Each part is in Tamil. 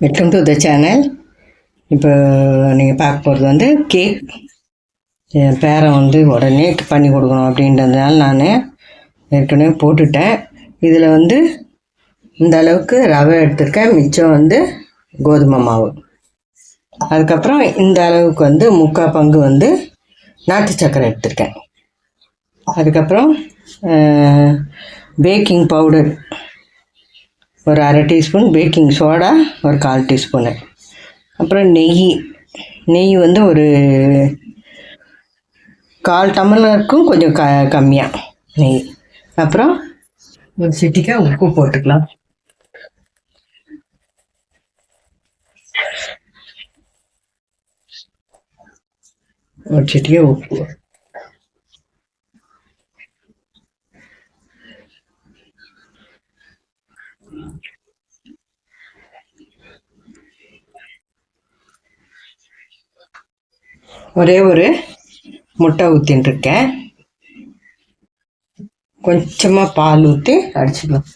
Welcome to the channel. இப்போ நீங்கள் பார்க்க போகிறது வந்து கேக். என் பேரன் வந்து உடனே பண்ணி கொடுக்கணும் அப்படின்றதுனால நான் ஏற்கனவே போட்டுட்டேன். இதில் வந்து இந்த அளவுக்கு ரவை எடுத்துருக்கேன், மிச்சம் வந்து கோதுமை மாவு. அதுக்கப்புறம் இந்த அளவுக்கு வந்து 3/4 பங்கு வந்து நாட்டு சர்க்கரை எடுத்துருக்கேன். அதுக்கப்புறம் பேக்கிங் பவுடர் ஒரு 1/2 டீஸ்பூன், பேக்கிங் சோடா ஒரு 1/4 டீஸ்பூனு, அப்புறம் நெய் வந்து ஒரு 1/4 டம்ளருக்கும் கொஞ்சம் கம்மியாக நெய். அப்புறம் ஒரு சிட்டிக்காய் உப்பு போட்டுக்கலாம். ஒரு சிட்டிக்காய் உப்பு. ஒரே ஒரு முட்டை ஊற்றின்னு இருக்கேன். கொஞ்சமாக பால் ஊற்றி அடிச்சுக்கலாம்.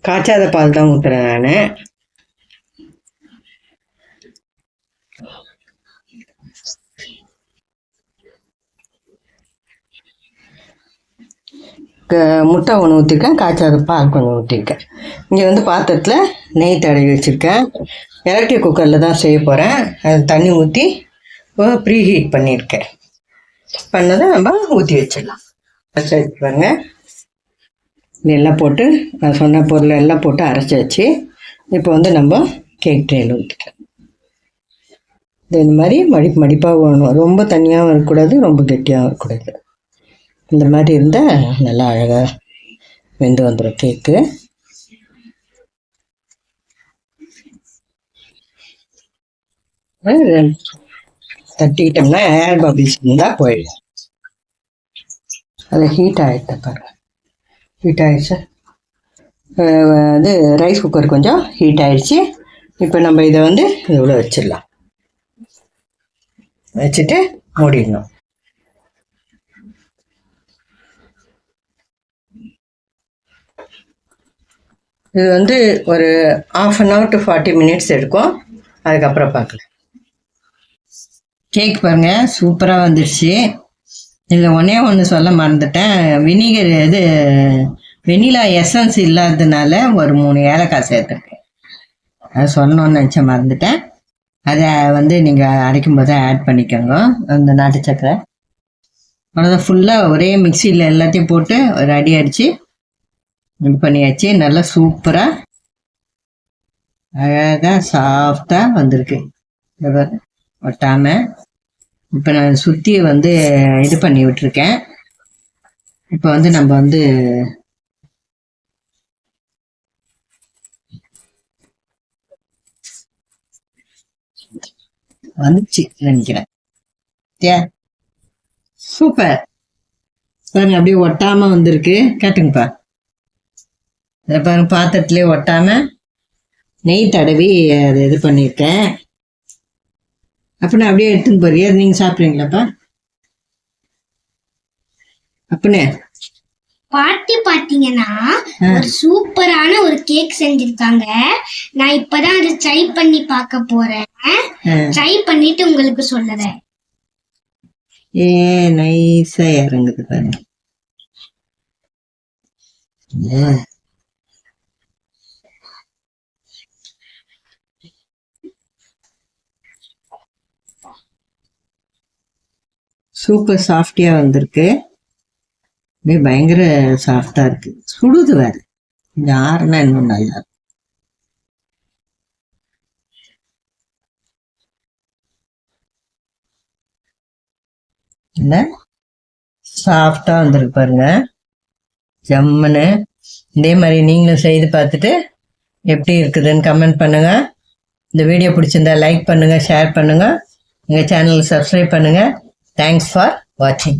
காய்ச்சாத பால் தான் ஊற்றுறேன் நான். முட்டை ஒன்று ஊற்றிருக்கேன், காய்ச்சாத பால் கொஞ்சம் ஊற்றிருக்கேன். இங்கே வந்து பாத்திரத்தில் நெய் தடவி வச்சுருக்கேன். எலக்ட்ரிக் குக்கரில் தான் செய்ய போகிறேன். அது தண்ணி ஊற்றி ப்ரீ ஹீட் பண்ணியிருக்கேன். பண்ணதை நம்ம ஊற்றி வச்சிடலாம். அரைச்சி வச்சுருவாங்க. இதெல்லாம் போட்டு நான் சொன்ன பொருள் எல்லாம் போட்டு அரைச்சி வச்சு இப்போ வந்து நம்ம கேக் ட்ரேயில் ஊற்றிக்கலாம். இது இந்த மாதிரி மடிப்பாக வேணும். ரொம்ப தண்ணியாகவும் இருக்கக்கூடாது, ரொம்ப கெட்டியாகவும் இருக்கக்கூடாது. இந்த மாதிரி இருந்தால் நல்லா அழகாக வெந்து வந்துடும் கேக்கு. தட்டிக்கிட்டோம்னா ஏர் பபிள்ஸ் இருந்தால் போயிடும். அது ஹீட் ஆகிடுது பாருங்க. ஹீட் ஆகிடுச்சு. இது ரைஸ் குக்கர் கொஞ்சம் ஹீட் ஆகிடுச்சு. இப்போ நம்ம இதை வந்து இவ்வளோ வச்சிடலாம். வச்சுட்டு மூடிடணும். இது வந்து ஒரு 1/2 hour to 40 minutes எடுக்கும். அதுக்கப்புறம் பார்க்கலாம். கேக் பாருங்கள், சூப்பராக வந்துடுச்சு. இதில் ஒன்று சொல்ல மறந்துட்டேன். வினிகர் வெனிலா எசன்ஸ் இல்லாததுனால ஒரு 3 ஏலக்காய் சேர்த்துருக்கேன். அது சொல்லணும்னு நினச்சேன், மறந்துட்டேன். அதை வந்து நீங்கள் அரைக்கும் போது ஆட் பண்ணிக்கோங்க. அந்த நாட்டு சக்கரை அவ்வளோதான். ஃபுல்லாக ஒரே மிக்சியில் எல்லாத்தையும் போட்டு ஒரு அடி அடித்து இது பண்ணியாச்சு. நல்லா சூப்பராக அழகாக சாஃப்டாக வந்திருக்கு. ஒட்டாமல் இப்போ நான் சுற்றி வந்து இது பண்ணி விட்டுருக்கேன். இப்போ வந்து நம்ம வந்து வந்துச்சு நினைக்கிறேன். சூப்பர் பாருங்க, அப்படியே ஒட்டாமல் வந்திருக்கு. கேட்டுங்கப்பா, இதை பாருங்க, பாத்திரத்துலேயே ஒட்டாமல் நெய் தடவி அதை இது பண்ணியிருக்கேன். அப்படின்னா அப்படியே எடுத்துன்னு போறியா? நீங்க சாப்பிட்றீங்களாப்பா? அப்படின்னே பாட்டி பாத்தீங்கன்னா ஒரு சூப்பரான ஒரு கேக் செஞ்சிருக்காங்க. நான் இப்பதான் அதை ட்ரை பண்ணி பார்க்க போறேன். ட்ரை பண்ணிட்டு உங்களுக்கு சொல்லுறேன். நைஸா இறங்குது பாருங்க. சூப்பர் சாஃப்டியா வந்திருக்கு. பயங்கர சாஃப்டா இருக்கு. சுடுது வேற. இந்த ஆறுனா இன்னும் நல்லா இருக்கும். என்ன சாஃப்டா வந்திருக்கு பாருங்க, ஜம்முன்னு. இதே மாதிரி நீங்களும் செய்து பார்த்துட்டு எப்படி இருக்குதுன்னு கமெண்ட் பண்ணுங்க. இந்த வீடியோ பிடிச்சிருந்தா லைக் பண்ணுங்க, ஷேர் பண்ணுங்க, எங்கள் சேனலை சப்ஸ்கிரைப் பண்ணுங்க. Thanks for watching.